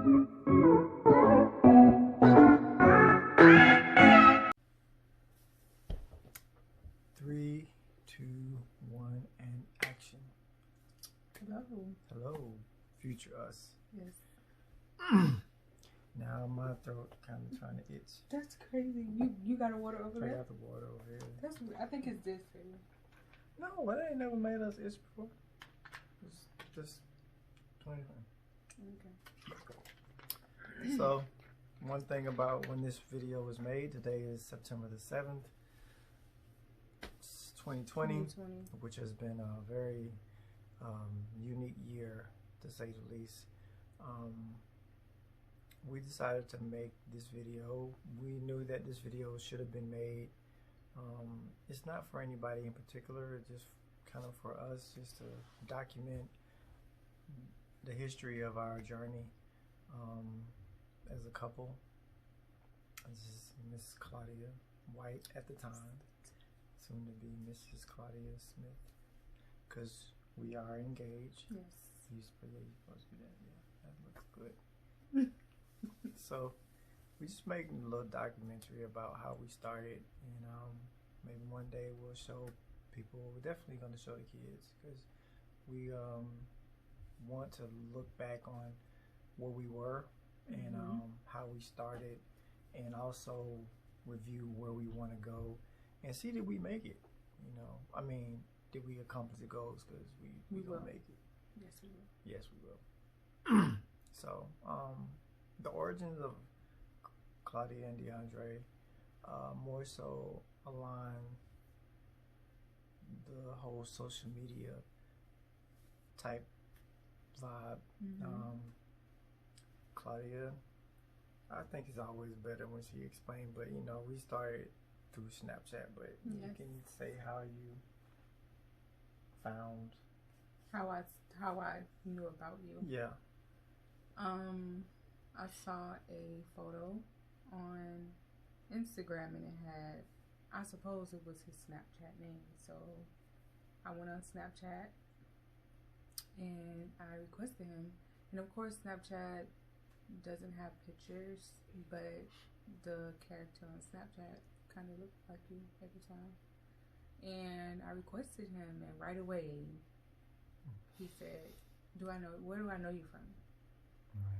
Three, two, one, and action. Hello. Hello, future us. Yes. Now my throat kind of trying to itch. That's crazy. You got a water over I there? got the water over here. That's. I think it's this thing. No, it ain't never made us itch before. It's just 20. Okay. So, one thing about when this video was made, today is September the 7th, 2020, which has been a very unique year, to say the least. We decided to make this video. We knew that this video should have been made. It's not for anybody in particular, it's just kind of for us, just to document the history of our journey as a couple. This is Miss Claudia White at the time, soon to be Mrs. Claudia Smith, because we are engaged. Yes. You're supposed to be that. Yeah, that looks good. So we just making a little documentary about how we started, and maybe one day we'll show people. We're definitely going to show the kids, because we want to look back on where we were and how we started, and also review where we want to go and see, did we make it? You know, I mean, did we accomplish the goals? Because we will make it. Yes, we will. Yes, we will. So, the origins of Claudia and DeAndre more so align the whole social media type vibe. Claudia, I think it's always better when she explained, but you know, we started through Snapchat, but you can say how you found, how I knew about you. Yeah. I saw a photo on Instagram and it had, I suppose it was his Snapchat name. So I went on Snapchat and I requested him. And of course, Snapchat doesn't have pictures, but the character on Snapchat kind of looked like you every time. And I requested him, and right away he said, where do I know you from?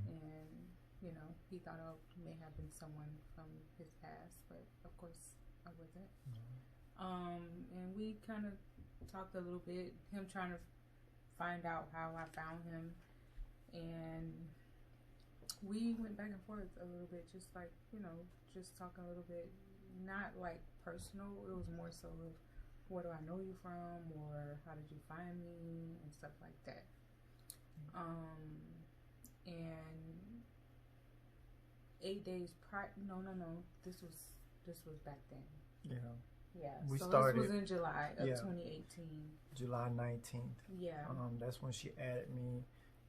And you know, he thought I may have been someone from his past, but of course I wasn't. And we kind of talked a little bit, him trying to find out how I found him, and we went back and forth a little bit, just like, you know, just talking a little bit, not like personal. It was more so of, where do I know you from, or how did you find me, and stuff like that. And 8 days prior, no, this was back then. Yeah. We so started, this was in July of 2018. July 19th. Yeah. That's when she added me,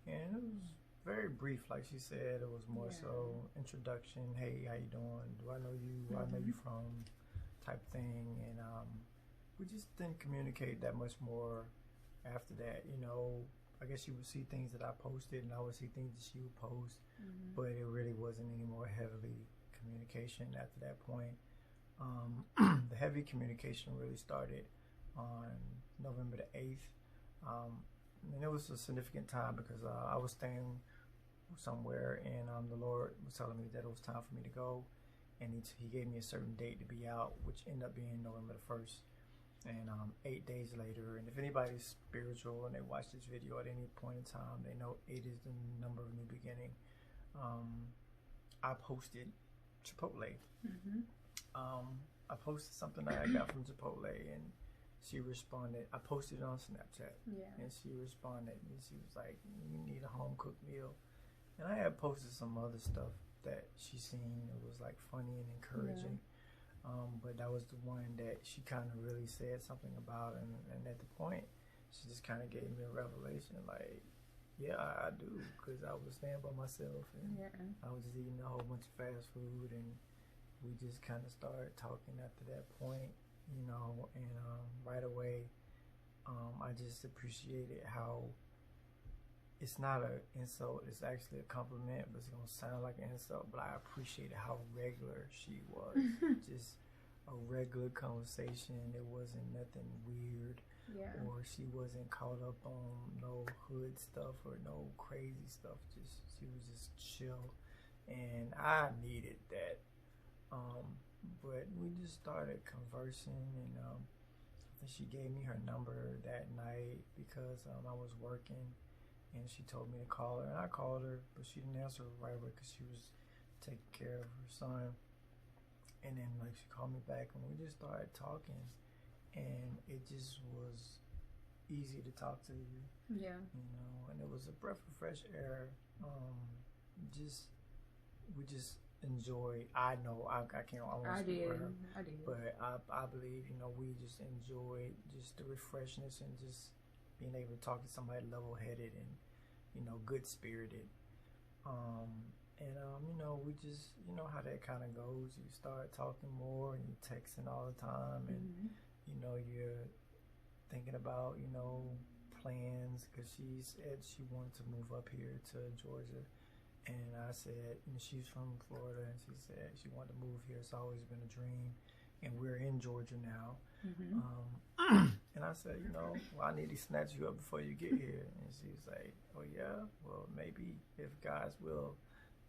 and it was very brief, like she said. It was more so introduction. Hey, how you doing? Do I know you? Where I know you from? Type thing. And we just didn't communicate that much more after that. You know, I guess she would see things that I posted, and I would see things that she would post, but it really wasn't any more heavily communication after that point. The heavy communication really started on November the 8th. And it was a significant time because I was staying somewhere, and the Lord was telling me that it was time for me to go, and he gave me a certain date to be out, which ended up being November the 1st. And 8 days later, and if anybody's spiritual and they watch this video at any point in time, they know 8 is the number of new beginning. I posted Chipotle. I posted something that I got from Chipotle, and she responded. I posted it on Snapchat, and she responded, and she was like, "You need a home cooked meal." And I had posted some other stuff that she seen. It was like funny and encouraging. But that was the one that she kind of really said something about, and at the point, she just kind of gave me a revelation, like, yeah, I do, because I was staying by myself, and I was just eating a whole bunch of fast food, and we just kind of started talking after that point, you know, and right away, I just appreciated how it's not an insult. It's actually a compliment, but it's gonna sound like an insult. But I appreciated how regular she was. Just a regular conversation. It wasn't nothing weird. Yeah. Or she wasn't caught up on no hood stuff or no crazy stuff. Just she was just chill, and I needed that. But we just started conversing, and I think she gave me her number that night because I was working, and she told me to call her, and I called her, but she didn't answer right away because she was taking care of her son. And then like she called me back, and we just started talking, and it just was easy to talk to you. Yeah. You know, and it was a breath of fresh air. We just enjoyed. I know I can't. I did. But I believe, you know, we just enjoyed just the refreshness and just being able to talk to somebody level-headed and, you know, good-spirited. You know, we just, you know how that kind of goes. You start talking more and you're texting all the time, and you know, you're thinking about, you know, plans, because she said she wanted to move up here to Georgia. And I said, you know, she's from Florida, and she said she wanted to move here. It's always been a dream, and we're in Georgia now. And I said, you know, well, I need to snatch you up before you get here. And she was like, oh yeah, well, maybe if God's will.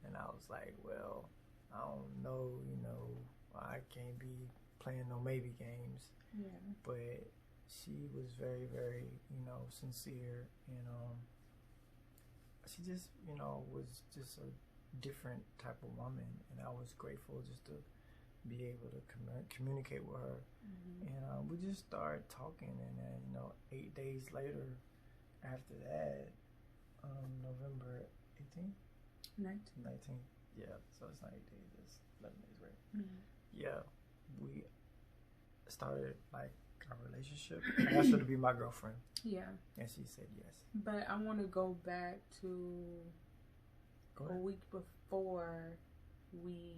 And I was like, well, I don't know, you know, I can't be playing no maybe games. Yeah. But she was very, very, you know, sincere, and she just, you know, was just a different type of woman, and I was grateful just to be able to communicate with her. And we just started talking, and then, you know, 8 days later after that, November 18th? 19th. Yeah, so it's not 8 days, it's 11 days, right? Yeah, we started like our relationship. I asked her to be my girlfriend. Yeah. And she said yes. But I want to go back to a week before we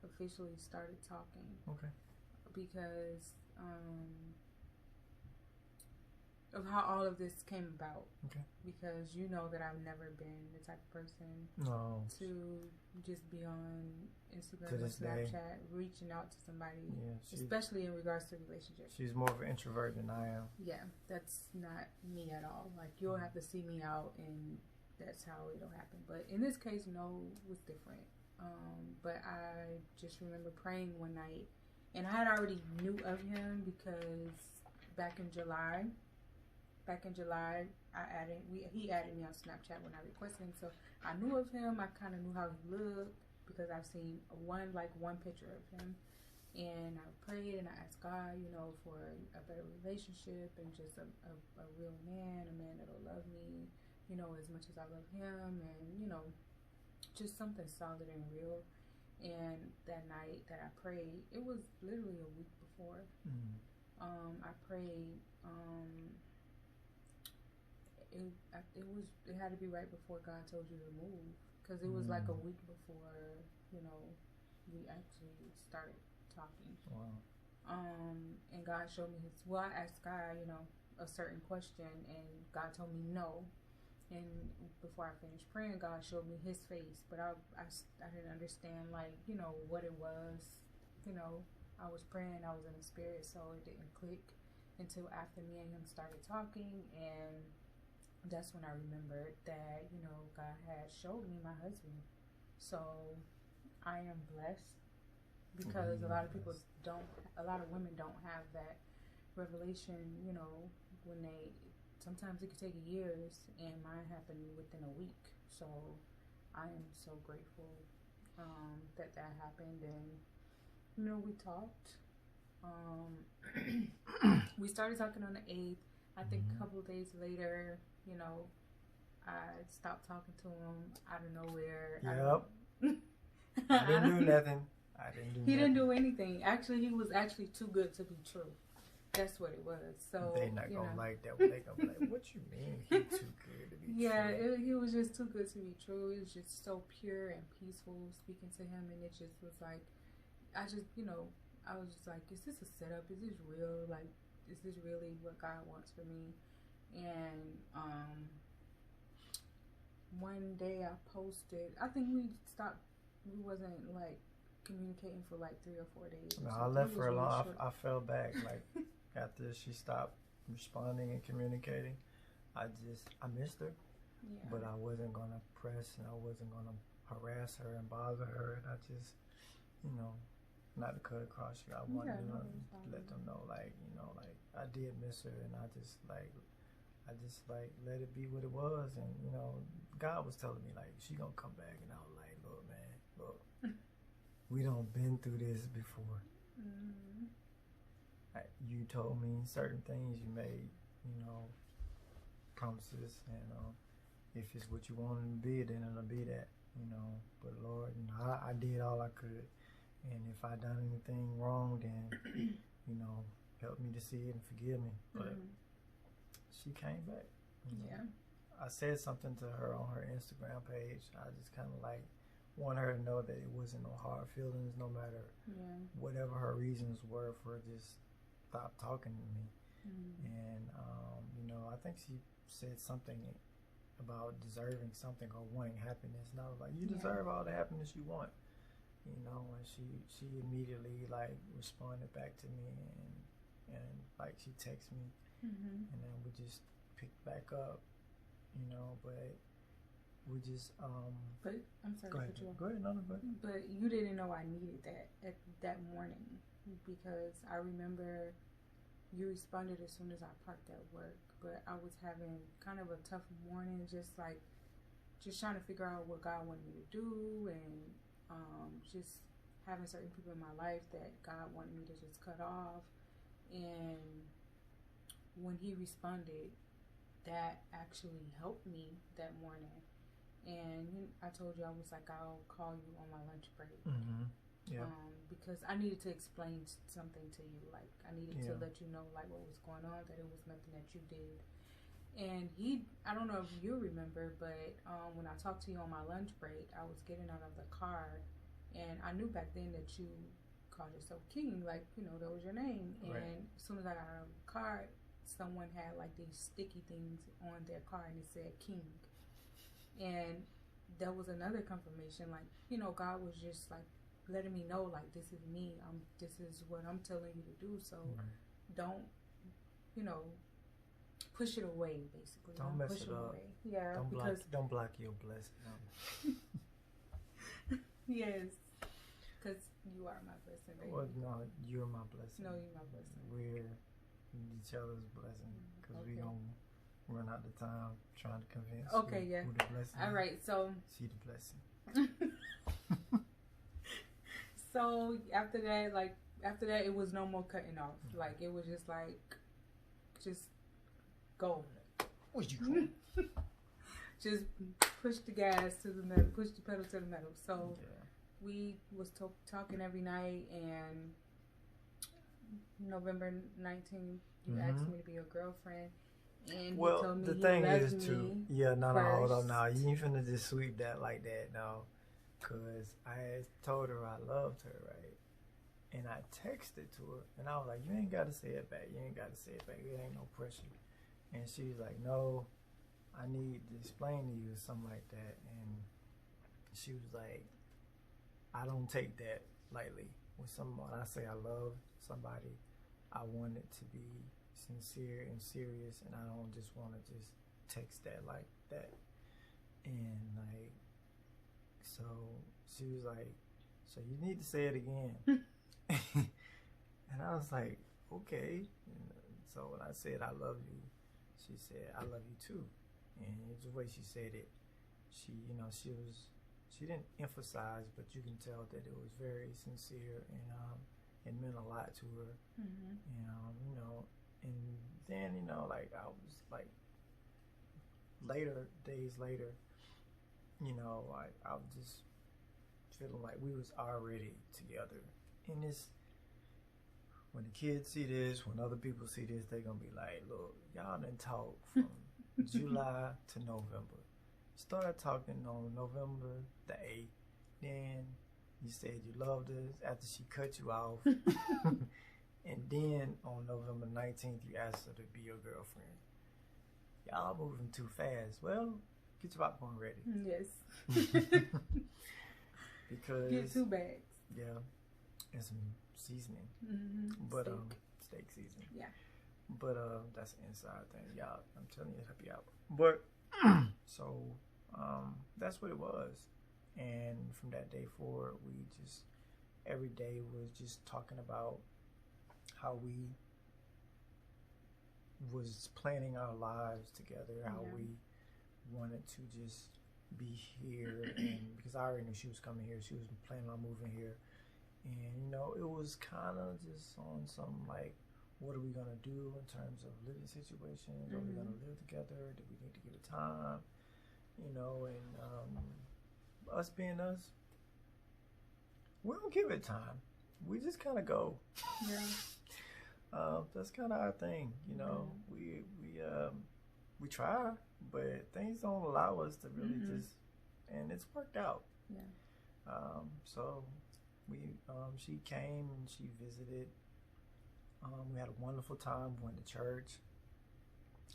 officially started talking. Okay. Because of how all of this came about. Okay. Because you know that I've never been the type of person to just be on Instagram or Snapchat reaching out to somebody, especially in regards to relationships. She's more of an introvert than I am. Yeah, that's not me at all. Like, you'll have to see me out, and that's how it'll happen. But in this case, no, it was different. But I just remember praying one night, and I had already knew of him because back in July, he added me on Snapchat when I requested him, so I knew of him. I kind of knew how he looked because I've seen one picture of him, and I prayed and I asked God, you know, for a better relationship and just a real man, a man that'll love me, you know, as much as I love him, and, you know, just something solid and real. And that night that I prayed, it was literally a week before. I prayed. It had to be right before God told you to move, because it was like a week before, you know, we actually started talking. Wow. And God showed me I asked God, you know, a certain question, and God told me no. And before I finished praying, God showed me his face, but I didn't understand, like, you know, what it was. You know, I was praying, I was in the spirit, so it didn't click until after me and him started talking. And that's when I remembered that, you know, God had showed me my husband. So I am blessed, because a lot of women don't have that revelation, you know, sometimes it could take years, and mine happened within a week. So I am so grateful that happened. And, you know, we talked. We started talking on the 8th. I think a couple of days later, you know, I stopped talking to him out of nowhere. Yep. I didn't do nothing. He didn't do anything. Actually, he was actually too good to be true. That's what it was. So they not gonna like that. They gonna be like, "What you mean? He too good to be true?" Yeah, he was just too good to be true. It was just so pure and peaceful speaking to him, and it just was like, I was just like, is this a setup? Is this real? Like, is this really what God wants for me? And one day I posted. I think we stopped. We wasn't like communicating for like 3 or 4 days. No, I left for a long. I fell back like after she stopped responding and communicating. I missed her, Yeah. but I wasn't gonna press and I wasn't gonna harass her and bother her. And I just, not to cut across you. I wanted to let them know, like, I did miss her, and I just let it be what it was. And God was telling me like she gonna come back, and I was like, look, man, look, we done been through this before. Mm-hmm. You told me certain things, you made promises, and if it's what you want it to be, then it'll be that. But Lord, I did all I could, and if I done anything wrong, then help me to see it and forgive me. But she came back. Yeah. I said something to her on her Instagram page. I just kind of like want her to know that it wasn't no hard feelings, no matter whatever her reasons were for just stop talking to me. And I think she said something about deserving something or wanting happiness, and I was like, you deserve all the happiness you want, and she immediately like responded back to me, and like she texted me, and then we just picked back up, but we just but I'm sorry go ahead. Go ahead, no, but you didn't know I needed that that morning, because I remember you responded as soon as I parked at work, but I was having kind of a tough morning, just trying to figure out what God wanted me to do, and just having certain people in my life that God wanted me to just cut off. And when he responded, that actually helped me that morning. And I told you, I was like, I'll call you on my lunch break. Yeah. Because I needed to explain something to you. Like, I needed to let you know, like, what was going on, that it was nothing that you did. And I don't know if you remember, but when I talked to you on my lunch break, I was getting out of the car, and I knew back then that you called yourself King. Like, that was your name. And as soon as I got out of the car, someone had, like, these sticky things on their car, and it said King. And that was another confirmation. Like, God was just, like, letting me know, like, this is me. This is what I'm telling you to do. So don't, push it away. Basically, don't mess push it up. Away. Yeah, don't block your blessing. Yes, because you are my blessing, baby. Well, no, you're my blessing. No, you're my blessing. We're each other's blessing, because we gonna run out of time trying to convince who the blessing. All right, so she the blessing. So after that, it was no more cutting off. Like, it was just like, just go. What you call? Just push the gas to the metal, push the pedal to the metal. So we was talking every night, and November 19th, you asked me to be your girlfriend. And well, he told me the he thing loved is me no, first. hold on now. You ain't finna just sweep that like that, no. Because I told her I loved her, right? And I texted to her, and I was like, you ain't got to say it back. You ain't got to say it back. It ain't no pressure. And she was like, no, I need to explain to you something like that. And she was like, I don't take that lightly. When I say I love somebody, I want it to be sincere and serious, and I don't just want to just text that like that. And like, so she was like, so you need to say it again. And I was like, okay. And so when I said I love you, she said I love you too. And the way she said it, she didn't emphasize, but you can tell that it was very sincere, and it meant a lot to her. And then like I was like days later, I was just feeling like we was already together. And this, when the kids see this, when other people see this, they're gonna be like, look, y'all done talk from July to November. Started talking on November the 8th. Then you said you loved her after she cut you off. And then on November 19th, you asked her to be your girlfriend. Y'all moving too fast. Well, Get your popcorn ready. Yes. Because get 2 bags. Yeah, and some seasoning. But steak seasoning. Yeah. But that's an inside thing, y'all. I'm telling you, help you out. But so that's what it was. And from that day forward, we just every day was just talking about how we was planning our lives together, how we wanted to just be here, and because I already knew she was coming here, she was planning on moving here, and you know, it was kind of just on some like, what are we gonna do in terms of living situations? Are we gonna live together? Do we need to give it time? You know, and us being us, we don't give it time. We just kind of go. Yeah. That's kind of our thing, you know. We try, but things don't allow us to really just, and it's worked out. Yeah. So she came and she visited. We had a wonderful time. Went to church.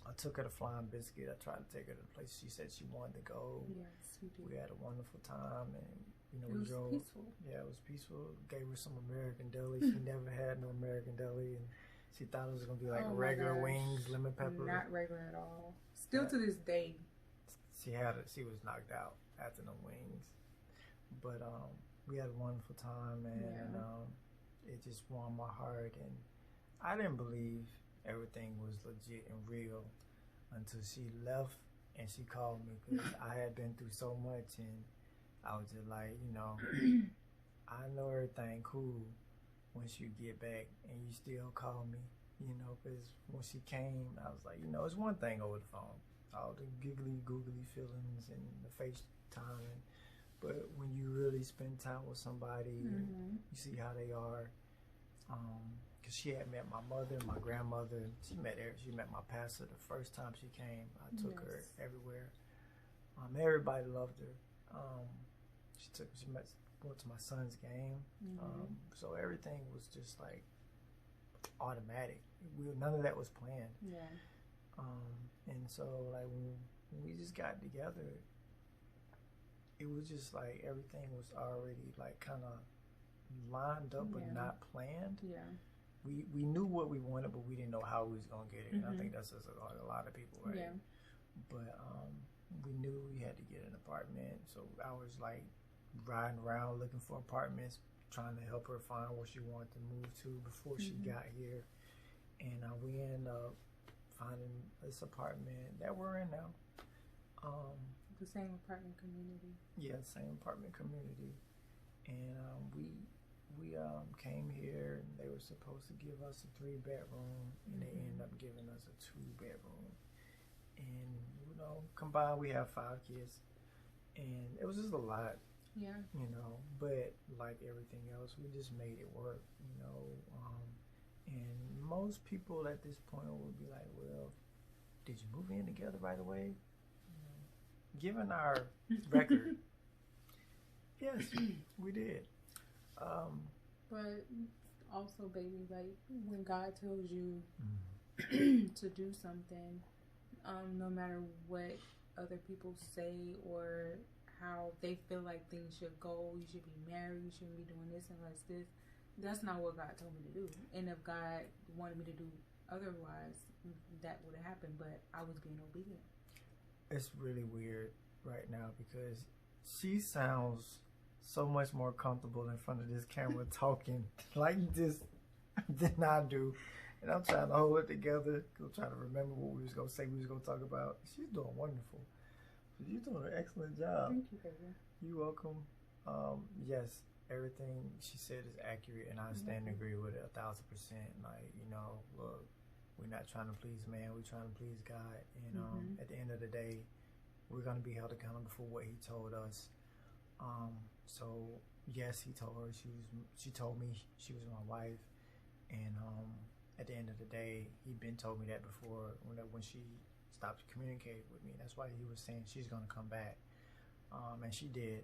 I took her to Flying Biscuit. I tried to take her to the place she said she wanted to go. Yes, we did. We had a wonderful time, and you know, it was drove. Peaceful. Yeah, it was peaceful. Gave her some American deli. She never had no American deli, and she thought it was gonna be like regular wings, lemon pepper. Not regular at all. Still to this day. She was knocked out after the wings, but we had a wonderful time, and it just warmed my heart. And I didn't believe everything was legit and real until she left and she called me, because I had been through so much, and I was just like, you know, I know everything cool once you get back and you still call me, you know, because when she came, I was like, you know, it's one thing over the phone, all the giggly googly feelings and the FaceTime, but when you really spend time with somebody and you see how they are, because she had met my mother, my grandmother, she met my pastor the first time she came. I took her everywhere. Everybody loved her. Went to my son's game. So everything was just like automatic. None of that was planned. Yeah. And so like when we just got together, it was just like everything was already like kind of lined up but not planned. Yeah. We knew what we wanted, but we didn't know how we was gonna get it. And I think that's just a lot of people, right? Yeah. But we knew we had to get an apartment, so I was like riding around looking for apartments, trying to help her find where she wanted to move to before she got here. And we ended up finding this apartment that we're in now. The same apartment community. Yeah, same apartment community. And we came here, and they were supposed to give us a 3-bedroom, and they ended up giving us a 2-bedroom. And you know, combined we have 5 kids, and it was just a lot. Yeah. You know, but like everything else, we just made it work. You know, and most people at this point would be like, "Well, did you move in together right away?" You know, given our record, yes, we did. But also, baby, like when God tells you to do something, no matter what other people say or how they feel like things should go, you should be married, you shouldn't be doing this unless this. That's not what God told me to do. And if God wanted me to do otherwise, that would have happened. But I was being obedient. It's really weird right now because she sounds so much more comfortable in front of this camera talking like this than I do. And I'm trying to hold it together. I'm trying to remember what we was going to say we was going to talk about. She's doing wonderful. You're doing an excellent job. Thank you, baby. You're welcome. Yes, everything she said is accurate, and I stand and agree with it 1,000%. Like, you know, look, we're not trying to please man, we're trying to please God. And at the end of the day, we're going to be held accountable for what he told us. So yes, he told her she told me she was my wife, and at the end of the day, he'd been told me that before when she stopped communicating with me. That's why he was saying she's gonna come back, and she did.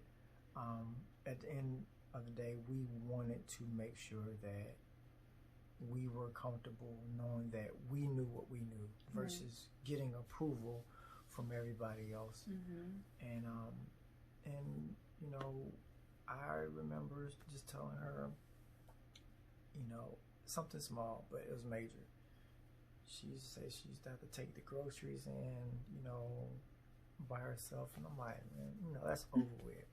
At the end of the day, we wanted to make sure that we were comfortable knowing that we knew what we knew versus getting approval from everybody else. And you know, I remember just telling her, you know, something small, but it was major. She said she used to have to take the groceries in, you know, by herself, and I'm like, man, you know, that's over with.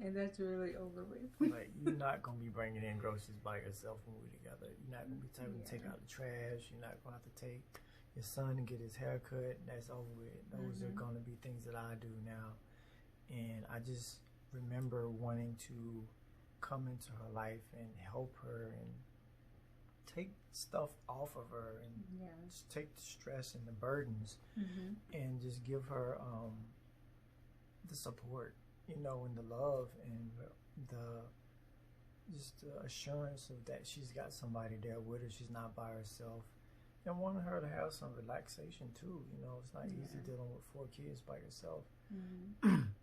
And that's really over with. Like, you're not gonna be bringing in groceries by yourself when we're together. You're not gonna be having to take out the trash. You're not gonna have to take your son and get his hair cut. That's over with. Those are gonna be things that I do now. And I just remember wanting to come into her life and help her and take stuff off of her and just take the stress and the burdens and just give her the support, you know, and the love and the assurance of that she's got somebody there with her. She's not by herself, and wanting her to have some relaxation too. You know, it's not easy dealing with 4 kids by yourself.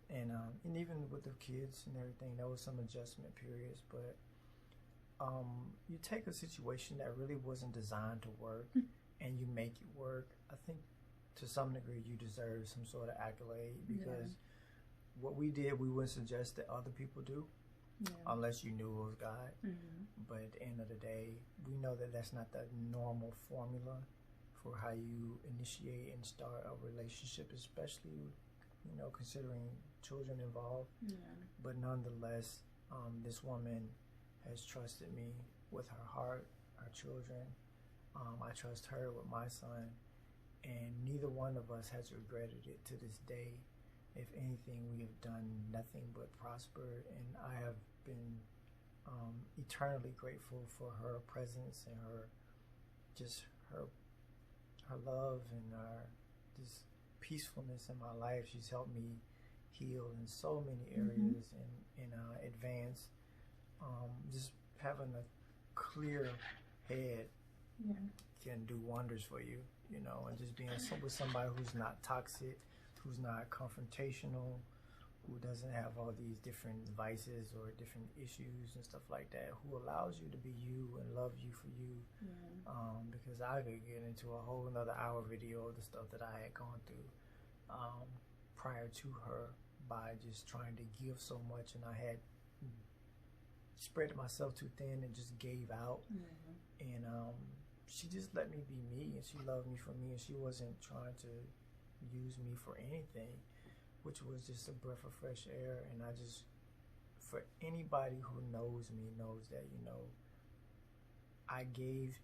And even with the kids and everything, there was some adjustment periods, but you take a situation that really wasn't designed to work and you make it work. I think to some degree you deserve some sort of accolade, because what we did, we wouldn't suggest that other people do unless you knew it was God. But at the end of the day, we know that that's not the normal formula for how you initiate and start a relationship, especially, you know, considering children involved. But nonetheless, this woman has trusted me with her heart, her children. I trust her with my son, and neither one of us has regretted it to this day. If anything, we have done nothing but prosper, and I have been eternally grateful for her presence and her love and her just peacefulness in my life. She's helped me heal in so many areas and advance. Just having a clear head can do wonders for you, you know, and just being with somebody who's not toxic, who's not confrontational, who doesn't have all these different vices or different issues and stuff like that, who allows you to be you and love you for you. Because I could get into a whole another hour video of the stuff that I had gone through prior to her, by just trying to give so much, and I had spread myself too thin and just gave out. And she just let me be me, and she loved me for me, and she wasn't trying to use me for anything, which was just a breath of fresh air. And I just, for anybody who knows me, knows that, you know, I gave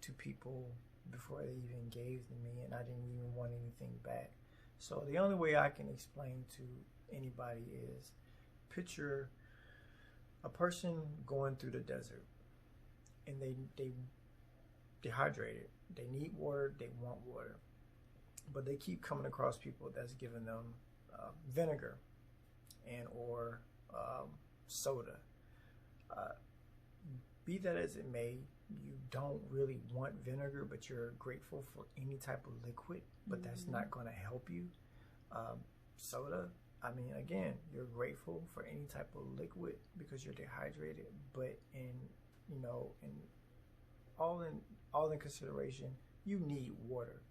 to people before they even gave to me, and I didn't even want anything back. So the only way I can explain to anybody is, picture a person going through the desert, and they dehydrated. They need water, they want water, but they keep coming across people that's giving them vinegar and or soda. Be that as it may, you don't really want vinegar, but you're grateful for any type of liquid, but that's not going to help you. Soda, I mean, again, you're grateful for any type of liquid because you're dehydrated, but in all in consideration, you need water.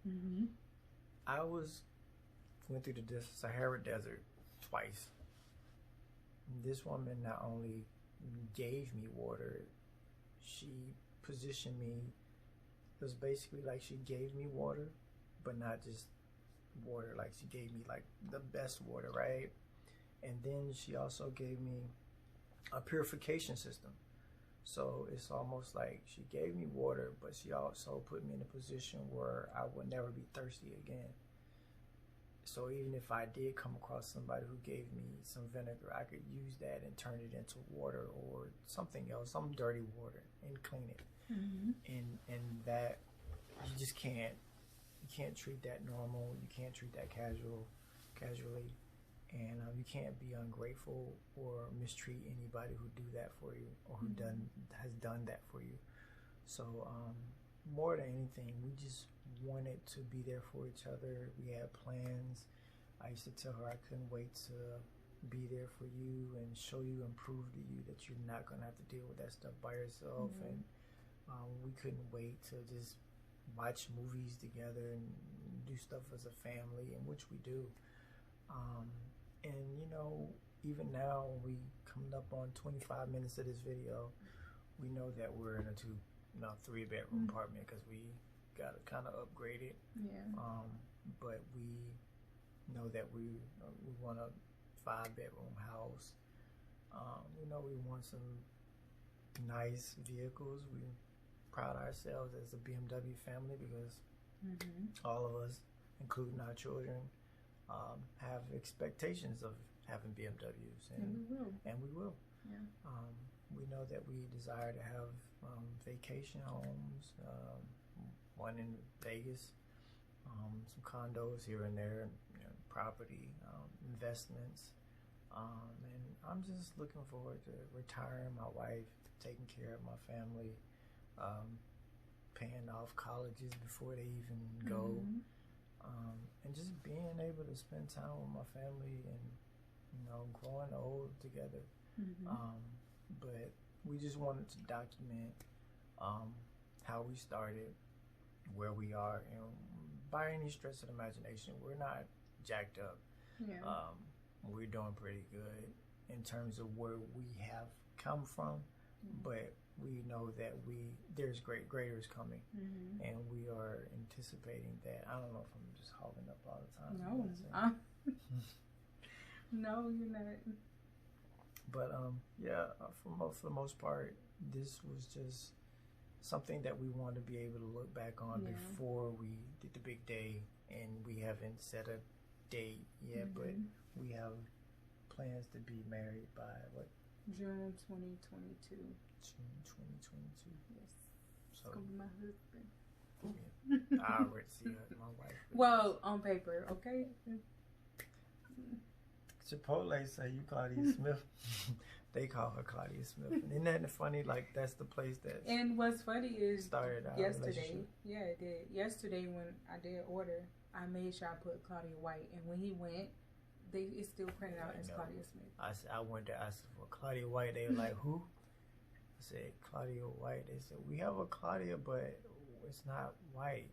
I went through the Sahara Desert twice. This woman not only gave me water, she positioned me. It was basically like she gave me water, but not just water. Like, she gave me like the best water, right? And then she also gave me a purification system. So it's almost like she gave me water, but she also put me in a position where I would never be thirsty again. So even if I did come across somebody who gave me some vinegar, I could use that and turn it into water or something else, some dirty water, and clean it. And that, you just can't treat that normal. You can't treat that casually. And you can't be ungrateful or mistreat anybody who do that for you, or who has done that for you. So more than anything, we just wanted to be there for each other. We had plans. I used to tell her I couldn't wait to be there for you and show you and prove to you that you're not going to have to deal with that stuff by yourself. And we couldn't wait to just watch movies together and do stuff as a family, and which we do. And you know, even now we coming up on 25 minutes of this video, we know that we're in a 3-bedroom apartment because we got to kind of upgrade it. Yeah. But we know that we want a 5-bedroom house. You know, we want some nice vehicles. We pride ourselves as a BMW family because all of us, including our children, have expectations of having BMWs, and we will. Yeah. We know that we desire to have vacation homes, one in Vegas, some condos here and there, property, investments, and I'm just looking forward to retiring my wife, taking care of my family, paying off colleges before they even go, and just being able to spend time with my family and, growing old together. But we just wanted to document how we started, where we are, and by any stretch of the imagination, we're not jacked up. Yeah. We're doing pretty good in terms of where we have come from, but we know that there's greater is coming, and we are anticipating that. I don't know if I'm just hogging up all the time. No, no, you're not. But yeah, for the most part, this was just something that we want to be able to look back on before we did the big day, and we haven't set a date yet, but we have plans to be married by what? June 2022. June 2022. Yes. So it's gonna be my husband. Yeah, I already see my wife. Well, on paper, okay. Chipotle say you Claudia Smith. They call her Claudia Smith. And isn't that funny? Like, that's the place that. And what's funny is started our yesterday. Yeah, it did. Yesterday when I did order, I made sure I put Claudia White, and when he went, it still printed out as Claudia Smith. I went there. I said, "For Claudia White," they were like, "Who?" I said, "Claudia White." They said, "We have a Claudia, but it's not White."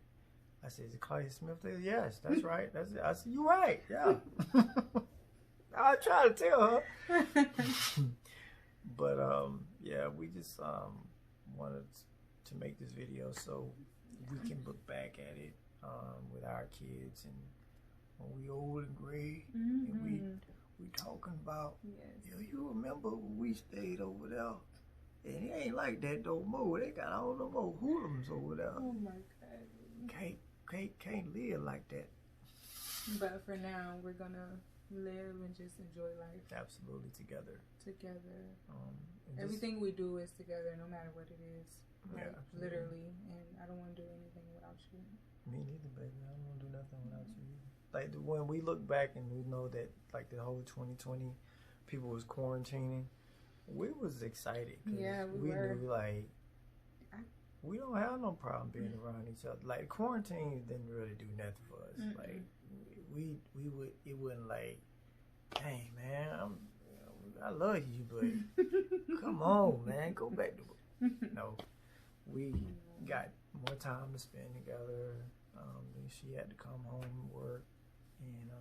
I said, "Is it Claudia Smith?" They said, "Yes, that's right. That's it." I said, "You right, yeah." I try to tell her. But yeah, we just wanted to make this video so we can look back at it with our kids, and when we old and gray, and we talking about, you remember when we stayed over there, and it ain't like that no more. They got all them old hoodlums over there. Oh my God. Can't live like that. But for now, we're gonna live and just enjoy life. Absolutely, together. Everything we do is together, no matter what it is. Like, literally. And I don't want to do anything without you. Me neither, baby. I don't want to do nothing without you. Like, when we look back and we know that, like, the whole 2020, people was quarantining, we was excited. Yeah, we knew, like, we don't have no problem being around each other. Like, quarantine didn't really do nothing for us. Like, it wasn't like, "Dang, man, I love you, but come on, man, go back to work." No, we got more time to spend together. She had to come home and work, and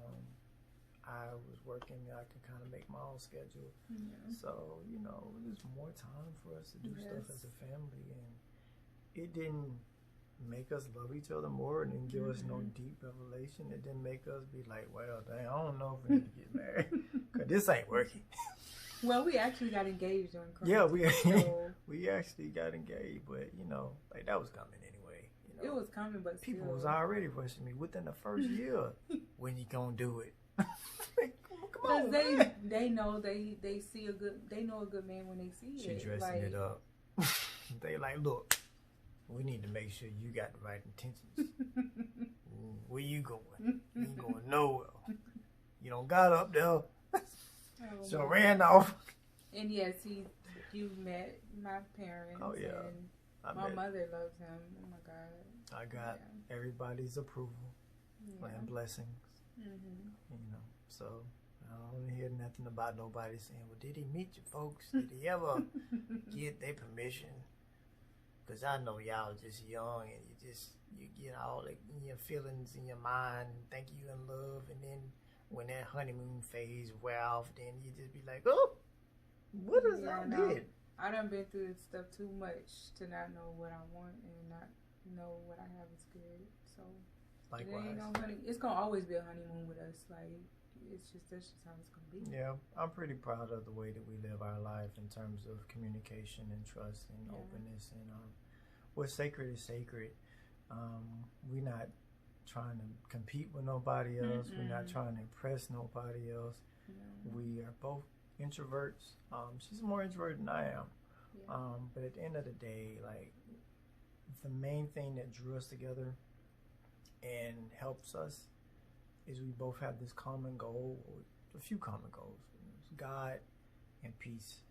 I was working. I could kind of make my own schedule. So, there's more time for us to do stuff as a family, and it didn't make us love each other more and didn't give us no deep revelation. It didn't make us be like, "Well, dang, I don't know if we need to get married because this ain't working." Well, we actually got engaged on quarantine. Yeah, we actually got engaged, but like, that was coming anyway. It was coming, but people still. was already rushing me within the first year. When you gonna do it? Like, come on, they know they see they know a good man when they see she it. She dressing it up. They like, "Look, we need to make sure you got the right intentions. Where you going? You ain't going nowhere. You don't got up there." So ran off. And yes, you met my parents. Oh yeah, and my mother loves him. Oh my God. I got everybody's approval and blessings. So I don't hear nothing about nobody saying, "Well, did he meet you folks? Did he ever get their permission?" because I know y'all just young and you get all your feelings in your mind, and think you in love, and then when that honeymoon phase wear off, then you just be like, oh, what is I did? I done been through this stuff too much to not know what I want and not know what I have is good. So likewise, it's gonna always be a honeymoon with us. Like that's just how it's gonna be. Yeah, I'm pretty proud of the way that we live our life in terms of communication and trust and openness. And what's sacred is sacred. We're not trying to compete with nobody else. We're not trying to impress nobody else. We are both introverts. She's more introverted than I am. But at the end of the day, like, the main thing that drew us together and helps us is we both have this common goal, or a few common goals. It's God and peace.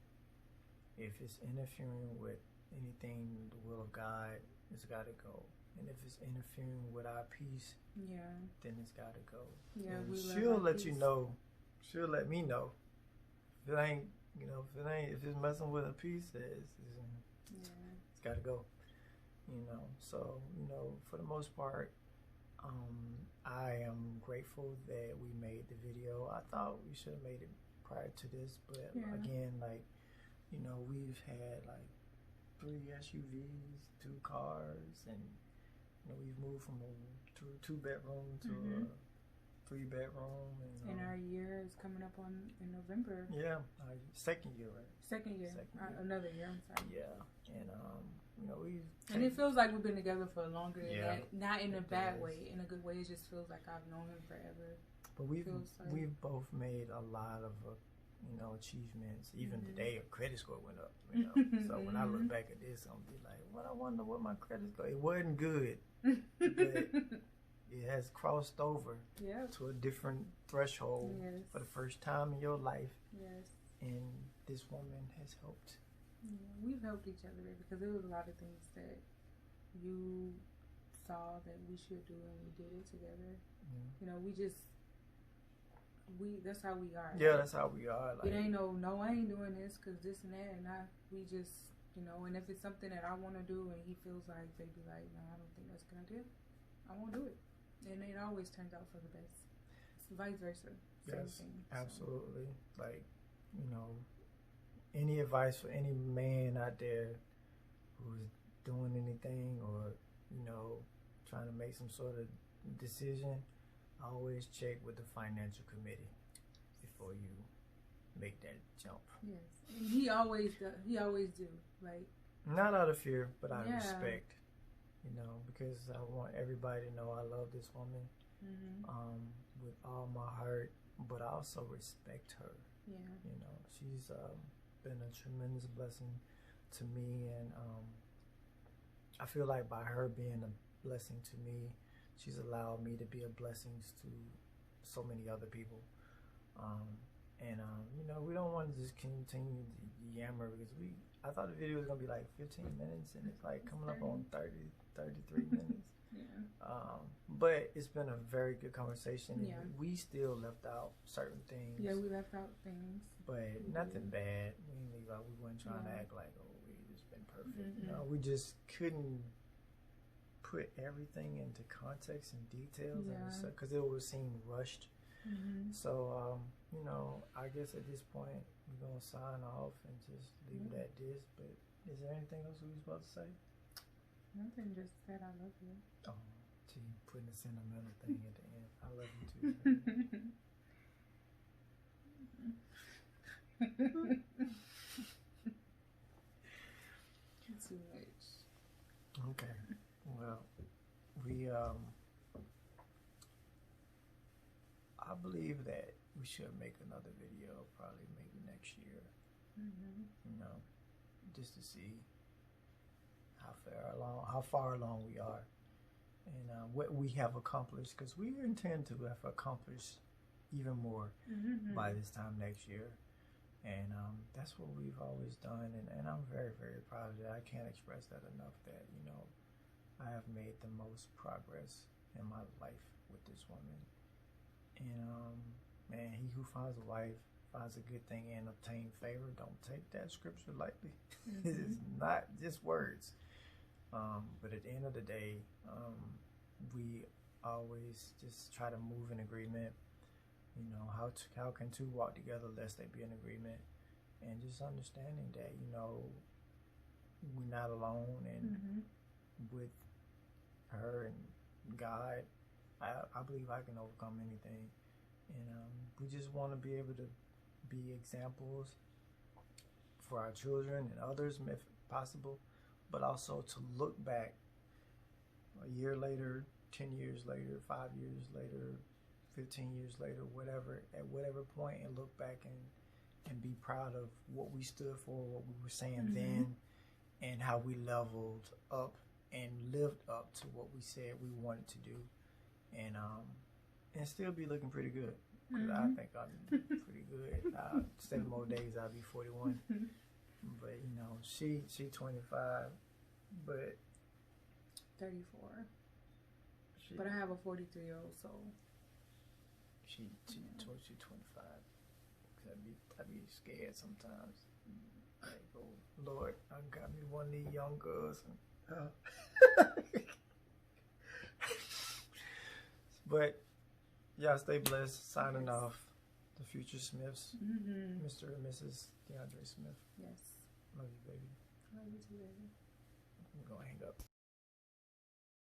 If it's interfering with anything, the will of God, it's got to go. And if it's interfering with our peace, then it's got to go. She'll let you know. She'll let me know. If it ain't, if it's messing with her peace, it's got to go. So, for the most part, I am grateful that we made the video. I thought we should have made it prior to this, but again, like, we've had like 3 SUVs, 2 cars, and we've moved from a 2-bedroom to a 3-bedroom, and our year is coming up in November. Yeah, second year, right? Second year. Another year. I'm sorry. Yeah, and and it feels like we've been together for longer than that. Not in a bad way, in a good way. It just feels like I've known him forever. But we've both made a lot of achievements. Even today, our credit score went up. So when I look back at this, I'm be like, "What? I wonder what my credit score." It wasn't good, but it has crossed over to a different threshold for the first time in your life. And this woman has helped. We've helped each other because there was a lot of things that you saw that we should do, and we did it together. That's how we are. Yeah, that's how we are. Like, it ain't no, I ain't doing this because this and that, and we just, and if it's something that I want to do and he feels like, they'd be like, no, I don't think that's a good idea. I won't do it. And it always turns out for the best. It's vice versa. Yes, absolutely. So. Like, any advice for any man out there who's doing anything or, trying to make some sort of decision, always check with the financial committee before you make that jump. Yes. And he always do. Like, not out of fear, but out of respect. Because I want everybody to know I love this woman with all my heart, but I also respect her. She's been a tremendous blessing to me, and I feel like by her being a blessing to me, she's allowed me to be a blessing to so many other people. We don't want to just continue to yammer because I thought the video was going to be like 15 minutes, and it's like coming up on 33 minutes. But it's been a very good conversation. And we still left out certain things. Yeah, we left out things. But nothing bad. We weren't trying to act like, oh, we just been perfect. We just couldn't put everything into context and details because it would seem rushed. So, I guess at this point, we're going to sign off and just leave it at this. But is there anything else we were supposed to say? Nothing, just said I love you. Oh, gee, putting a sentimental thing at the end. I love you too. Too much. Okay. Well, I believe that we should make another video, probably maybe next year. Just to see how far along we are, and what we have accomplished, because we intend to have accomplished even more by this time next year. And that's what we've always done, and I'm very, very proud of that. I can't express that enough, that I have made the most progress in my life with this woman. And man, he who finds a wife finds a good thing and obtain favor. Don't take that scripture lightly. It is not just words. But at the end of the day, we always just try to move in agreement. You know, how can two walk together lest they be in agreement? And just understanding that, you know, we're not alone, and with her and God, I believe I can overcome anything. And we just want to be able to be examples for our children and others, if possible, but also to look back a year later, 10 years later, 5 years later, 15 years later, whatever, at whatever point, and look back and be proud of what we stood for, what we were saying then, and how we leveled up and lived up to what we said we wanted to do, and still be looking pretty good. Because I think I'm pretty good. 7 more days, I'll be 41. But you know, she 25, but 34. But I have a 43-year-old soul. She 25. I'd be scared sometimes. Like, oh Lord, I got me one of these young girls. But y'all stay blessed. Signing off. The Future Smiths. Mr. and Mrs. DeAndre Smith. Yes. Love you, baby. Love you too, baby. I'm going to hang up.